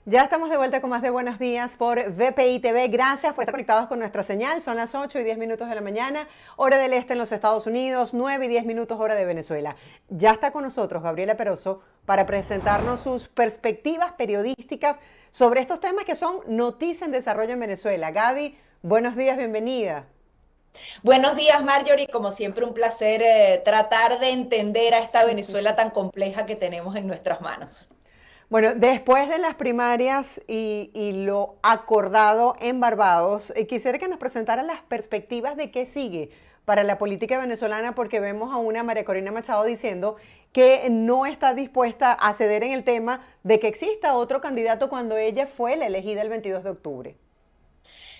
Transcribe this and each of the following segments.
Ya estamos de vuelta con más de Buenos Días por VPI TV. Gracias por estar conectados con nuestra señal. Son las 8:10 de la mañana, hora del este en los Estados Unidos, 9:10 hora de Venezuela. Ya está con nosotros Gabriela Peroso para presentarnos sus perspectivas periodísticas sobre estos temas que son noticia en desarrollo en Venezuela. Gaby, buenos días, bienvenida. Buenos días, Marjorie. Como siempre, un placer tratar de entender a esta Venezuela tan compleja que tenemos en nuestras manos. Bueno, después de las primarias y lo acordado en Barbados, quisiera que nos presentaran las perspectivas de qué sigue para la política venezolana, porque vemos a una María Corina Machado diciendo que no está dispuesta a ceder en el tema de que exista otro candidato cuando ella fue la elegida el 22 de octubre.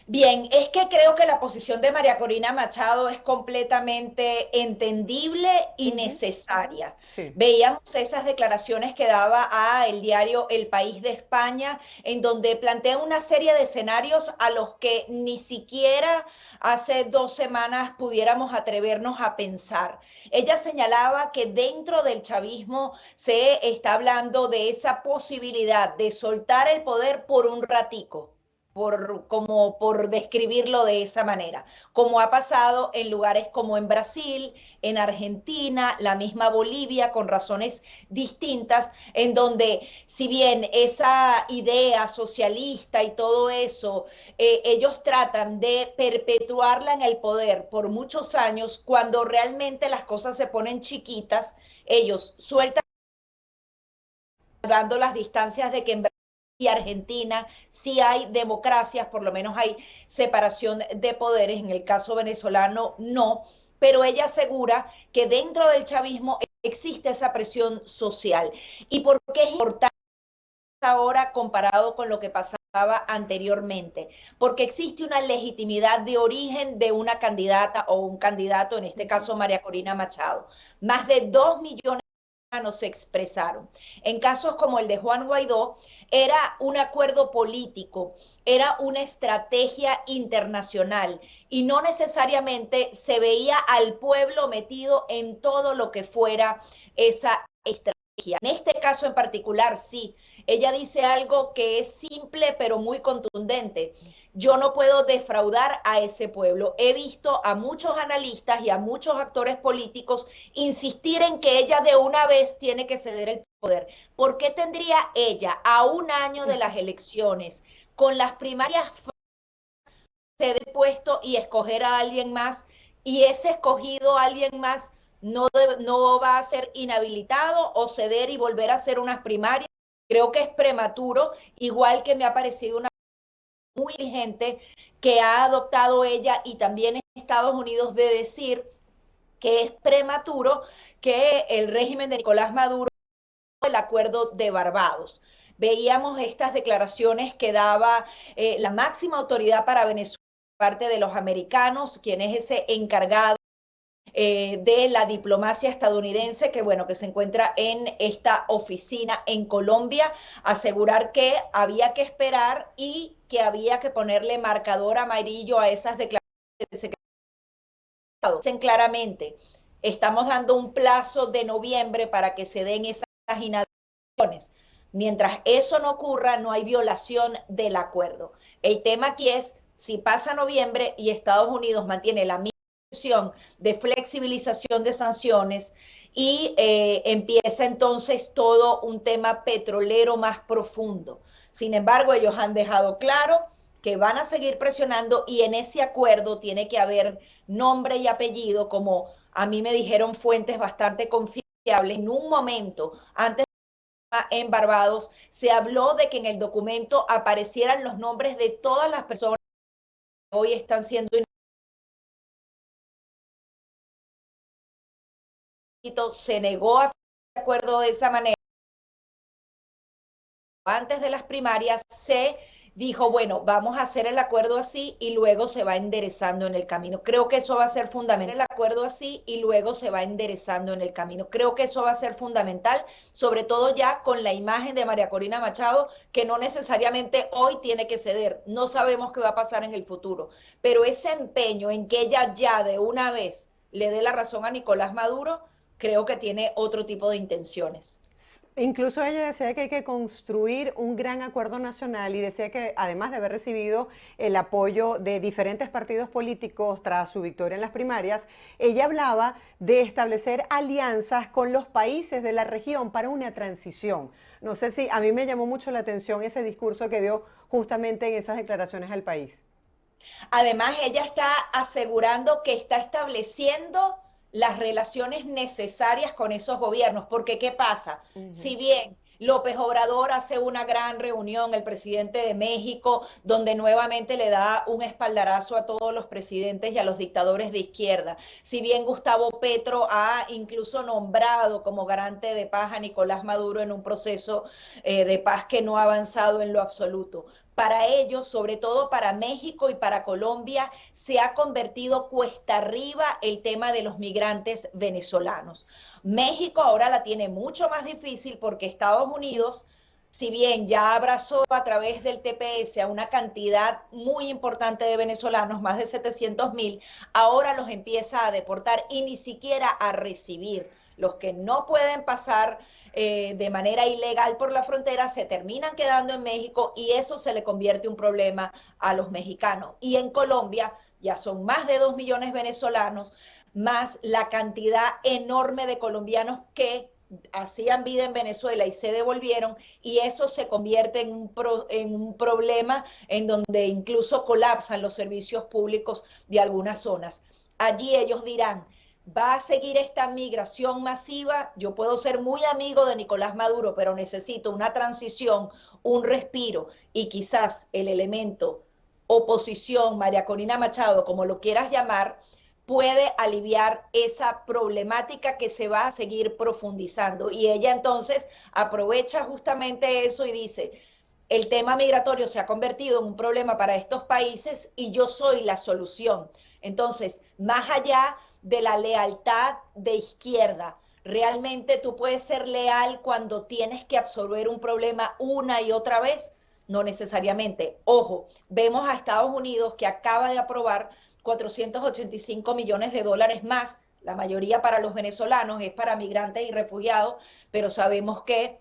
Bien, es que creo que la posición de María Corina Machado es completamente entendible y Ujú, necesaria. sí. Veíamos esas declaraciones que daba a el diario El País de España, en donde plantea una serie de escenarios a los que ni siquiera hace 2 semanas pudiéramos atrevernos a pensar. Ella señalaba que dentro del chavismo se está hablando de esa posibilidad de soltar el poder por un ratico como por describirlo de esa manera, como ha pasado en lugares como en Brasil, en Argentina, la misma Bolivia, con razones distintas, en donde si bien esa idea socialista y todo eso, ellos tratan de perpetuarla en el poder por muchos años, cuando realmente las cosas se ponen chiquitas, ellos sueltan salvando las distancias de que en Brasil y Argentina sí hay democracias, por lo menos hay separación de poderes, en el caso venezolano no, pero ella asegura que dentro del chavismo existe esa presión social. ¿Y por qué es importante ahora comparado con lo que pasaba anteriormente? Porque existe una legitimidad de origen de una candidata o un candidato, en este Ujú. caso María Corina Machado. Más de 2 millones se expresaron. En casos como el de Juan Guaidó, era un acuerdo político, era una estrategia internacional y no necesariamente se veía al pueblo metido en todo lo que fuera esa estrategia. En este caso en particular, sí, ella dice algo que es simple pero muy contundente. Yo no puedo defraudar a ese pueblo. He visto a muchos analistas y a muchos actores políticos insistir en que ella de una vez tiene que ceder el poder. ¿Por qué tendría ella, a un año de las elecciones, con las primarias, ceder el puesto y escoger a alguien más? Y ese escogido a alguien más no va a ser inhabilitado o ceder y volver a hacer unas primarias. Creo que es prematuro, igual que me ha parecido una muy inteligente que ha adoptado ella y también en Estados Unidos de decir que es prematuro que el régimen de Nicolás Maduro, el acuerdo de Barbados. Veíamos estas declaraciones que daba la máxima autoridad para Venezuela, parte de los americanos, quien es ese encargado de la diplomacia estadounidense que, bueno, que se encuentra en esta oficina en Colombia, asegurar que había que esperar y que había que ponerle marcador amarillo a esas declaraciones del secretario. Dicen claramente, estamos dando un plazo de noviembre para que se den esas inhabilitaciones. Mientras eso no ocurra, no hay violación del acuerdo. El tema aquí es si pasa noviembre y Estados Unidos mantiene la misma posición de flexibilización de sanciones y empieza entonces todo un tema petrolero más profundo. Sin embargo, ellos han dejado claro que van a seguir presionando y en ese acuerdo tiene que haber nombre y apellido, como a mí me dijeron fuentes bastante confiables. En un momento, antes en Barbados, se habló de que en el documento aparecieran los nombres de todas las personas que hoy están siendo inhabilitados. Se negó a de acuerdo de esa manera. Antes de las primarias se dijo, bueno, vamos a hacer el acuerdo así y luego se va enderezando en el camino. Creo que eso va a ser fundamental, el acuerdo así y luego se va enderezando en el camino. Creo que eso va a ser fundamental, sobre todo ya con la imagen de María Corina Machado, que no necesariamente hoy tiene que ceder. No sabemos qué va a pasar en el futuro, pero ese empeño en que ella ya de una vez le dé la razón a Nicolás Maduro, creo que tiene otro tipo de intenciones. Incluso ella decía que hay que construir un gran acuerdo nacional y decía que además de haber recibido el apoyo de diferentes partidos políticos tras su victoria en las primarias, ella hablaba de establecer alianzas con los países de la región para una transición. No sé si a mí me llamó mucho la atención ese discurso que dio justamente en esas declaraciones al país. Además, ella está asegurando que está estableciendo las relaciones necesarias con esos gobiernos, porque ¿qué pasa? Uh -huh. Si bien López Obrador hace una gran reunión, el presidente de México, donde nuevamente le da un espaldarazo a todos los presidentes y a los dictadores de izquierda. Si bien Gustavo Petro ha incluso nombrado como garante de paz a Nicolás Maduro en un proceso de paz que no ha avanzado en lo absoluto. Para ellos, sobre todo para México y para Colombia, se ha convertido cuesta arriba el tema de los migrantes venezolanos. México ahora la tiene mucho más difícil porque Estados Unidos, si bien ya abrazó a través del TPS a una cantidad muy importante de venezolanos, más de 700,000, ahora los empieza a deportar y ni siquiera a recibir. Los que no pueden pasar de manera ilegal por la frontera se terminan quedando en México y eso se le convierte en un problema a los mexicanos. Y en Colombia ya son más de 2 millones venezolanos, más la cantidad enorme de colombianos que hacían vida en Venezuela y se devolvieron, y eso se convierte en un problema en donde incluso colapsan los servicios públicos de algunas zonas. Allí ellos dirán, va a seguir esta migración masiva, yo puedo ser muy amigo de Nicolás Maduro, pero necesito una transición, un respiro, y quizás el elemento oposición, María Corina Machado, como lo quieras llamar, puede aliviar esa problemática que se va a seguir profundizando. Y ella entonces aprovecha justamente eso y dice, el tema migratorio se ha convertido en un problema para estos países y yo soy la solución. Entonces, más allá de la lealtad de izquierda, realmente tú puedes ser leal cuando tienes que absorber un problema una y otra vez. No necesariamente. Ojo, vemos a Estados Unidos que acaba de aprobar 485 millones de dólares más, la mayoría para los venezolanos, es para migrantes y refugiados, pero sabemos que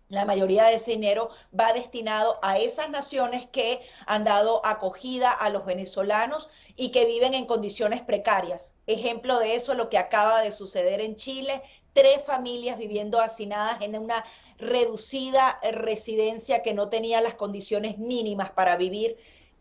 la mayoría de ese dinero va destinado a esas naciones que han dado acogida a los venezolanos y que viven en condiciones precarias. Ejemplo de eso es lo que acaba de suceder en Chile, 3 familias viviendo hacinadas en una reducida residencia que no tenía las condiciones mínimas para vivir,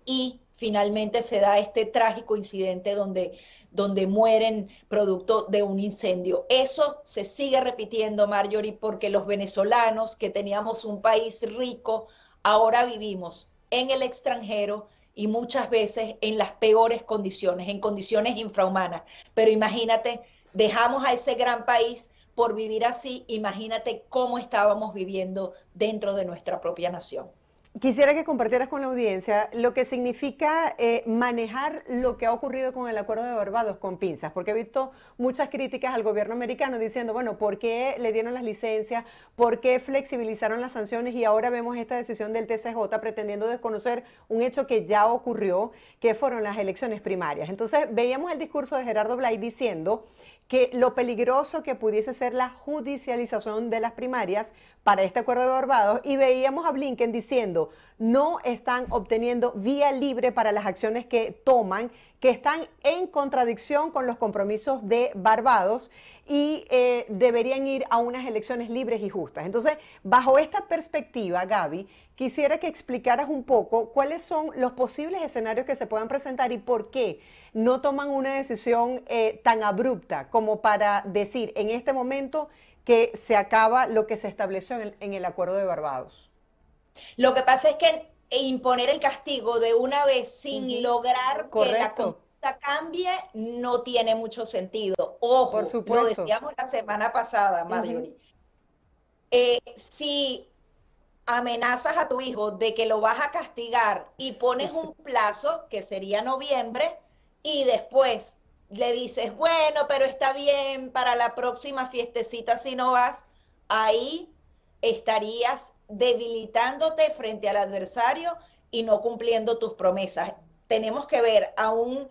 y finalmente se da este trágico incidente donde mueren producto de un incendio. Eso se sigue repitiendo, Marjorie, porque los venezolanos que teníamos un país rico, ahora vivimos en el extranjero y muchas veces en las peores condiciones, en condiciones infrahumanas. Pero imagínate, dejamos a ese gran país por vivir así, imagínate cómo estábamos viviendo dentro de nuestra propia nación. Quisiera que compartieras con la audiencia lo que significa manejar lo que ha ocurrido con el Acuerdo de Barbados con pinzas, porque he visto muchas críticas al gobierno americano diciendo, bueno, ¿por qué le dieron las licencias? ¿Por qué flexibilizaron las sanciones? Y ahora vemos esta decisión del TCJ pretendiendo desconocer un hecho que ya ocurrió, que fueron las elecciones primarias. Entonces veíamos el discurso de Gerardo Blay diciendo que lo peligroso que pudiese ser la judicialización de las primarias para este acuerdo de Barbados, y veíamos a Blinken diciendo no están obteniendo vía libre para las acciones que toman, que están en contradicción con los compromisos de Barbados y deberían ir a unas elecciones libres y justas. Entonces, bajo esta perspectiva, Gaby, quisiera que explicaras un poco cuáles son los posibles escenarios que se puedan presentar y por qué no toman una decisión tan abrupta como para decir en este momento que se acaba lo que se estableció en el Acuerdo de Barbados. Lo que pasa es que imponer el castigo de una vez sin lograr que la conducta cambie no tiene mucho sentido. Ojo, lo decíamos la semana pasada, Marjorie. Si amenazas a tu hijo de que lo vas a castigar y pones un plazo, que sería noviembre, y después le dices, bueno, pero está bien, para la próxima fiestecita si no vas, ahí estarías debilitándote frente al adversario y no cumpliendo tus promesas. Tenemos que ver a un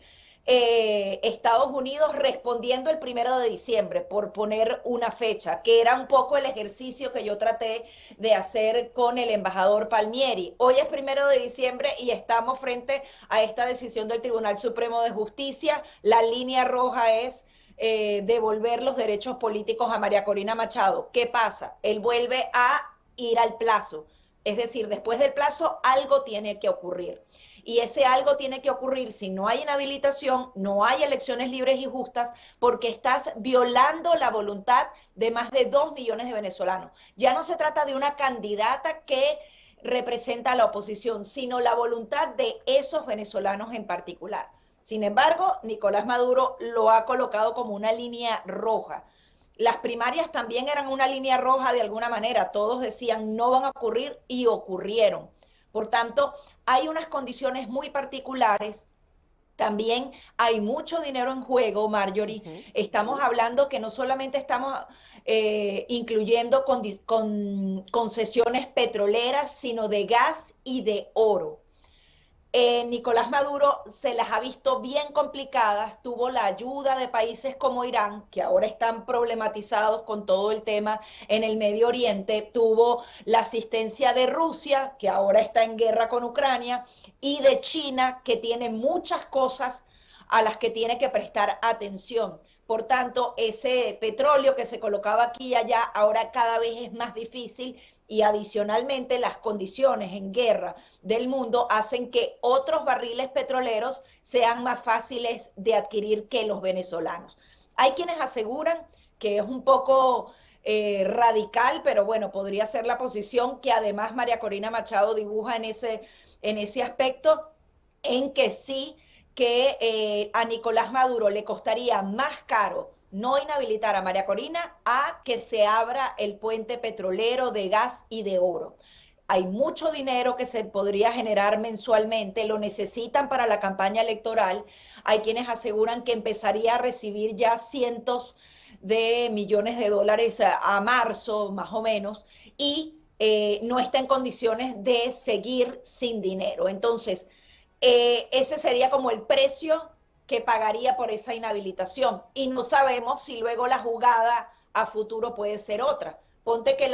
Estados Unidos respondiendo el 1 de diciembre, por poner una fecha, que era un poco el ejercicio que yo traté de hacer con el embajador Palmieri. Hoy es 1 de diciembre y estamos frente a esta decisión del Tribunal Supremo de Justicia. La línea roja es devolver los derechos políticos a María Corina Machado. ¿Qué pasa? Él vuelve a ir al plazo. Es decir, después del plazo algo tiene que ocurrir. Y ese algo tiene que ocurrir si no hay inhabilitación, no hay elecciones libres y justas, porque estás violando la voluntad de más de 2 millones de venezolanos. Ya no se trata de una candidata que representa a la oposición, sino la voluntad de esos venezolanos en particular. Sin embargo, Nicolás Maduro lo ha colocado como una línea roja. Las primarias también eran una línea roja de alguna manera. Todos decían no van a ocurrir y ocurrieron. Por tanto, hay unas condiciones muy particulares. También hay mucho dinero en juego, Marjorie. Estamos hablando que no solamente estamos incluyendo concesiones petroleras, sino de gas y de oro. Nicolás Maduro se las ha visto bien complicadas, tuvo la ayuda de países como Irán, que ahora están problematizados con todo el tema en el Medio Oriente, tuvo la asistencia de Rusia, que ahora está en guerra con Ucrania, y de China, que tiene muchas cosas a las que tiene que prestar atención. Por tanto, ese petróleo que se colocaba aquí y allá ahora cada vez es más difícil y adicionalmente las condiciones en guerra del mundo hacen que otros barriles petroleros sean más fáciles de adquirir que los venezolanos. Hay quienes aseguran que es un poco radical, pero bueno, podría ser la posición que además María Corina Machado dibuja en ese aspecto, en que sí, que a Nicolás Maduro le costaría más caro no inhabilitar a María Corina a que se abra el puente petrolero de gas y de oro. Hay mucho dinero que se podría generar mensualmente, lo necesitan para la campaña electoral. Hay quienes aseguran que empezaría a recibir ya cientos de millones de dólares a marzo, más o menos, y no está en condiciones de seguir sin dinero. Entonces, ese sería como el precio que pagaría por esa inhabilitación. Y no sabemos si luego la jugada a futuro puede ser otra. Ponte que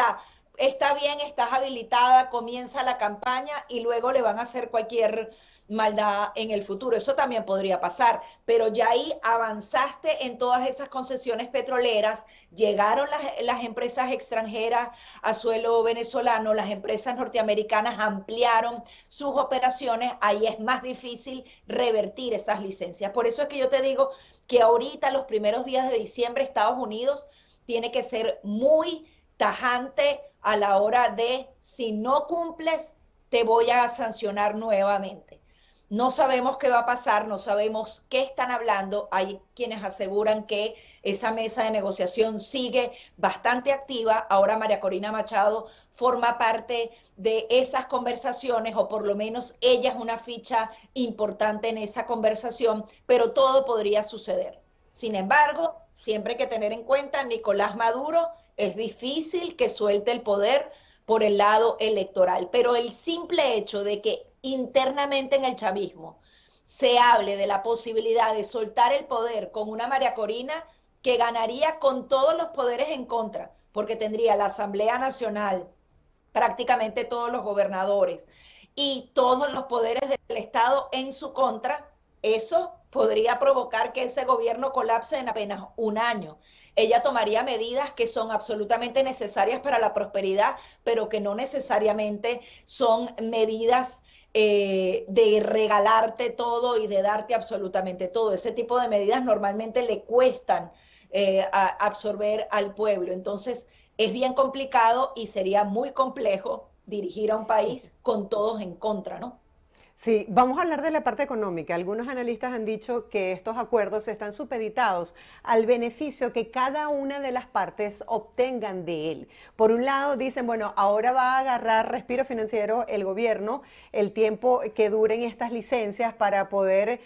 está bien, estás habilitada, comienza la campaña y luego le van a hacer cualquier maldad en el futuro. Eso también podría pasar, pero ya ahí avanzaste en todas esas concesiones petroleras, llegaron las empresas extranjeras a suelo venezolano, las empresas norteamericanas ampliaron sus operaciones, ahí es más difícil revertir esas licencias. Por eso es que yo te digo que ahorita, los primeros días de diciembre, Estados Unidos tiene que ser muy tajante a la hora de, si no cumples, te voy a sancionar nuevamente. No sabemos qué va a pasar, no sabemos qué están hablando. Hay quienes aseguran que esa mesa de negociación sigue bastante activa. Ahora María Corina Machado forma parte de esas conversaciones, o por lo menos ella es una ficha importante en esa conversación, pero todo podría suceder. Sin embargo, siempre hay que tener en cuenta, Nicolás Maduro es difícil que suelte el poder por el lado electoral, pero el simple hecho de que internamente en el chavismo se hable de la posibilidad de soltar el poder con una María Corina que ganaría con todos los poderes en contra, porque tendría la Asamblea Nacional, prácticamente todos los gobernadores y todos los poderes del Estado en su contra, eso podría provocar que ese gobierno colapse en apenas un año. Ella tomaría medidas que son absolutamente necesarias para la prosperidad, pero que no necesariamente son medidas de regalarte todo y de darte absolutamente todo. Ese tipo de medidas normalmente le cuestan absorber al pueblo. Entonces, es bien complicado y sería muy complejo dirigir a un país con todos en contra, ¿no? Sí, vamos a hablar de la parte económica. Algunos analistas han dicho que estos acuerdos están supeditados al beneficio que cada una de las partes obtengan de él. Por un lado dicen, bueno, ahora va a agarrar respiro financiero el gobierno, el tiempo que duren estas licencias para poder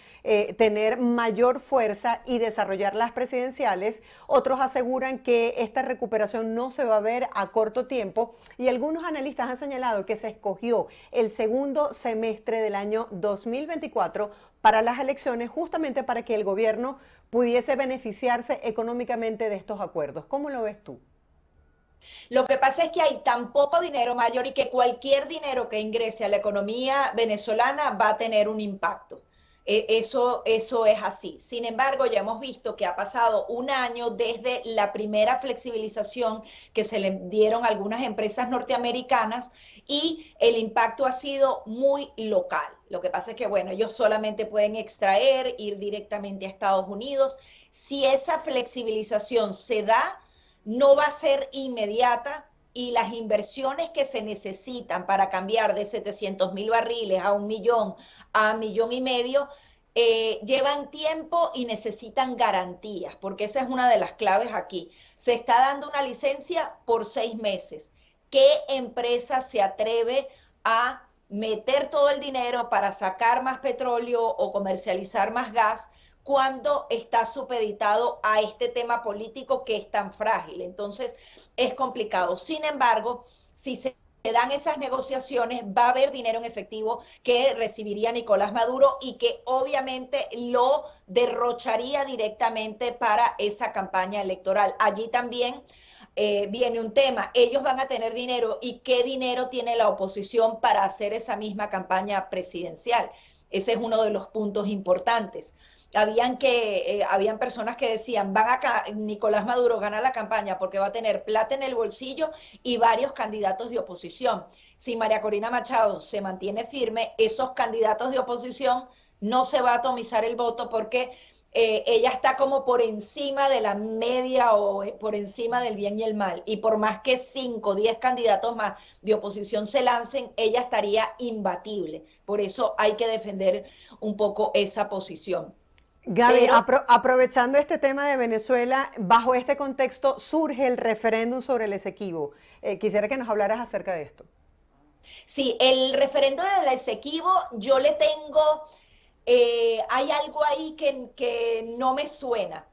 tener mayor fuerza y desarrollar las presidenciales. Otros aseguran que esta recuperación no se va a ver a corto tiempo y algunos analistas han señalado que se escogió el segundo semestre del año 2024 para las elecciones, justamente para que el gobierno pudiese beneficiarse económicamente de estos acuerdos. ¿Cómo lo ves tú? Lo que pasa es que hay tan poco dinero mayor y que cualquier dinero que ingrese a la economía venezolana va a tener un impacto. Eso es así. Sin embargo, ya hemos visto que ha pasado un año desde la primera flexibilización que se le dieron a algunas empresas norteamericanas y el impacto ha sido muy local. Lo que pasa es que, bueno, ellos solamente pueden extraer, ir directamente a Estados Unidos. Si esa flexibilización se da, no va a ser inmediata y las inversiones que se necesitan para cambiar de 700.000 barriles a 1 millón, a 1,5 millones, llevan tiempo y necesitan garantías, porque esa es una de las claves aquí. Se está dando una licencia por 6 meses. ¿Qué empresa se atreve a meter todo el dinero para sacar más petróleo o comercializar más gas cuando está supeditado a este tema político que es tan frágil? Entonces es complicado. Sin embargo, si se dan esas negociaciones, va a haber dinero en efectivo que recibiría Nicolás Maduro y que obviamente lo derrocharía directamente para esa campaña electoral. Allí también viene un tema, ellos van a tener dinero y qué dinero tiene la oposición para hacer esa misma campaña presidencial. Ese es uno de los puntos importantes. Habían personas que decían, Nicolás Maduro gana la campaña porque va a tener plata en el bolsillo y varios candidatos de oposición. Si María Corina Machado se mantiene firme, esos candidatos de oposición no se va a atomizar el voto porque ella está como por encima de la media o por encima del bien y el mal. Y por más que 5 o 10 candidatos más de oposición se lancen, ella estaría imbatible. Por eso hay que defender un poco esa posición. Gaby, Pero aprovechando este tema de Venezuela, bajo este contexto surge el referéndum sobre el Esequibo. Quisiera que nos hablaras acerca de esto. sí, el referendo del Esequibo, yo le tengo, hay algo ahí que no me suena.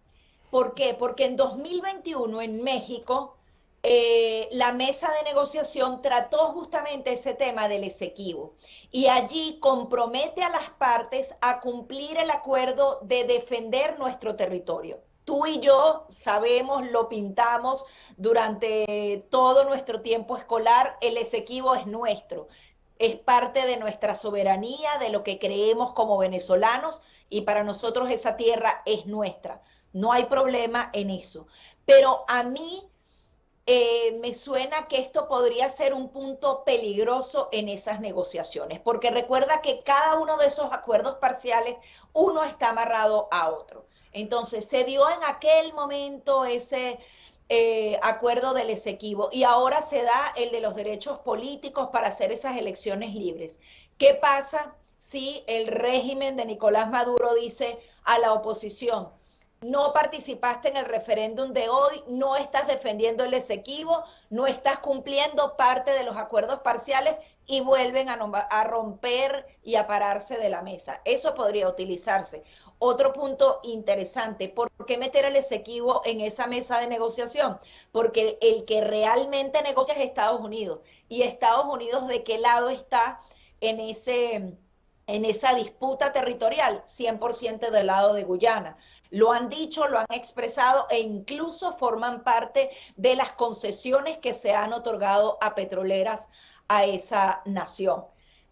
¿Por qué? Porque en 2021 en México la mesa de negociación trató justamente ese tema del Esequibo y allí compromete a las partes a cumplir el acuerdo de defender nuestro territorio. Tú y yo sabemos, lo pintamos durante todo nuestro tiempo escolar, el Esequibo es nuestro, es parte de nuestra soberanía, de lo que creemos como venezolanos y para nosotros esa tierra es nuestra. No hay problema en eso. Pero a mí me suena que esto podría ser un punto peligroso en esas negociaciones, porque recuerda que cada uno de esos acuerdos parciales, uno está amarrado a otro. Entonces, se dio en aquel momento ese acuerdo del Esequibo y ahora se da el de los derechos políticos para hacer esas elecciones libres. ¿Qué pasa si el régimen de Nicolás Maduro dice a la oposición: no participaste en el referéndum de hoy, no estás defendiendo el Esequibo, no estás cumpliendo parte de los acuerdos parciales y vuelven a romper y a pararse de la mesa? Eso podría utilizarse. Otro punto interesante, ¿por qué meter el Esequibo en esa mesa de negociación? Porque el que realmente negocia es Estados Unidos. ¿Y Estados Unidos de qué lado está en esa disputa territorial? 100% del lado de Guyana. Lo han dicho, lo han expresado e incluso forman parte de las concesiones que se han otorgado a petroleras a esa nación.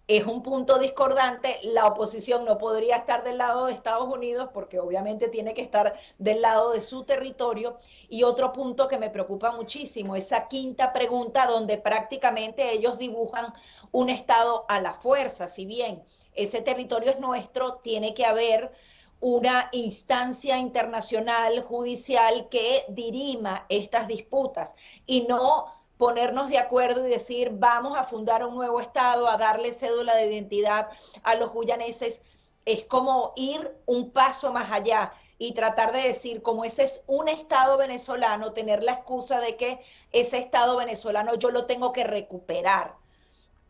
Es un punto discordante, la oposición no podría estar del lado de Estados Unidos porque obviamente tiene que estar del lado de su territorio. Y otro punto que me preocupa muchísimo, esa quinta pregunta donde prácticamente ellos dibujan un estado a la fuerza. Si bien ese territorio es nuestro, tiene que haber una instancia internacional judicial que dirima estas disputas y no ponernos de acuerdo y decir vamos a fundar un nuevo estado, a darle cédula de identidad a los guyaneses. Es como ir un paso más allá y tratar de decir, como ese es un estado venezolano, tener la excusa de que ese estado venezolano yo lo tengo que recuperar.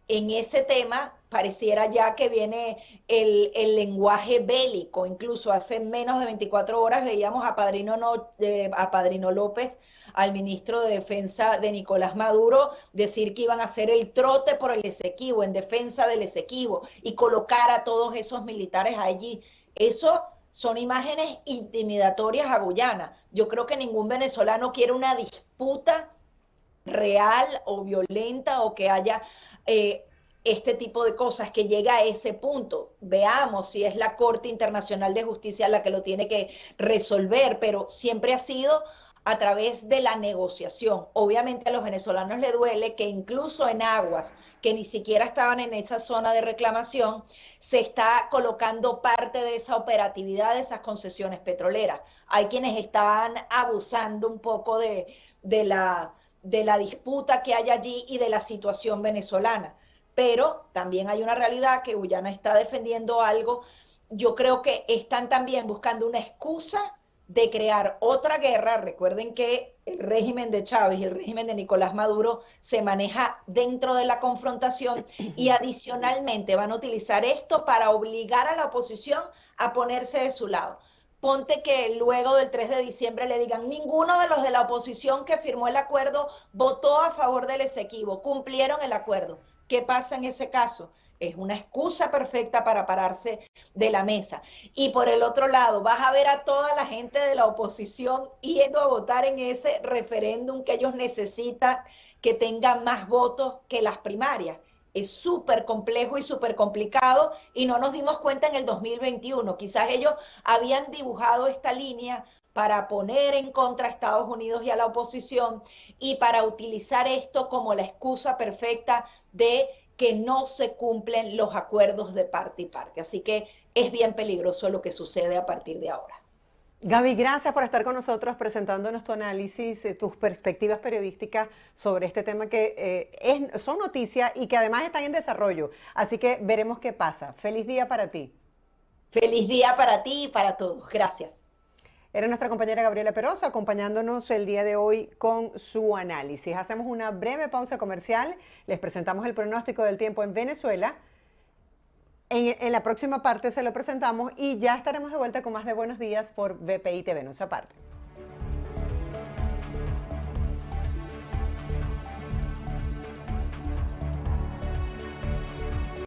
en ese tema pareciera ya que viene el lenguaje bélico. Incluso hace menos de 24 horas veíamos a a Padrino López, al ministro de Defensa de Nicolás Maduro, decir que iban a hacer el trote por el Esequibo, en defensa del Esequibo, y colocar a todos esos militares allí. Eso son imágenes intimidatorias a Guyana. Yo creo que ningún venezolano quiere una disputa real o violenta o que haya este tipo de cosas, que llega a ese punto. Veamos si es la Corte Internacional de Justicia la que lo tiene que resolver, pero siempre ha sido a través de la negociación. Obviamente a los venezolanos les duele que incluso en aguas que ni siquiera estaban en esa zona de reclamación, se está colocando parte de esa operatividad de esas concesiones petroleras. Hay quienes están abusando un poco de la disputa que hay allí y de la situación venezolana. Pero también hay una realidad que Guyana está defendiendo algo. Yo creo que están también buscando una excusa de crear otra guerra. Recuerden que el régimen de Chávez y el régimen de Nicolás Maduro se maneja dentro de la confrontación, y adicionalmente van a utilizar esto para obligar a la oposición a ponerse de su lado. Ponte que luego del 3 de diciembre le digan: ninguno de los de la oposición que firmó el acuerdo votó a favor del Esequibo, cumplieron el acuerdo. ¿Qué pasa en ese caso? Es una excusa perfecta para pararse de la mesa. Y por el otro lado, vas a ver a toda la gente de la oposición yendo a votar en ese referéndum que ellos necesitan que tenga más votos que las primarias. Es súper complejo y súper complicado, y no nos dimos cuenta en el 2021. Quizás ellos habían dibujado esta línea para poner en contra a Estados Unidos y a la oposición, y para utilizar esto como la excusa perfecta de que no se cumplen los acuerdos de parte y parte. Así que es bien peligroso lo que sucede a partir de ahora. Gaby, gracias por estar con nosotros presentándonos tu análisis, tus perspectivas periodísticas sobre este tema que son noticias y que además están en desarrollo. Así que veremos qué pasa. Feliz día para ti. Feliz día para ti y para todos. Gracias. Era nuestra compañera Gabriela Peroso acompañándonos el día de hoy con su análisis. Hacemos una breve pausa comercial. Les presentamos el pronóstico del tiempo en Venezuela. En la próxima parte se lo presentamos y ya estaremos de vuelta con más de Buenos Días por VPI TV. No se aparte.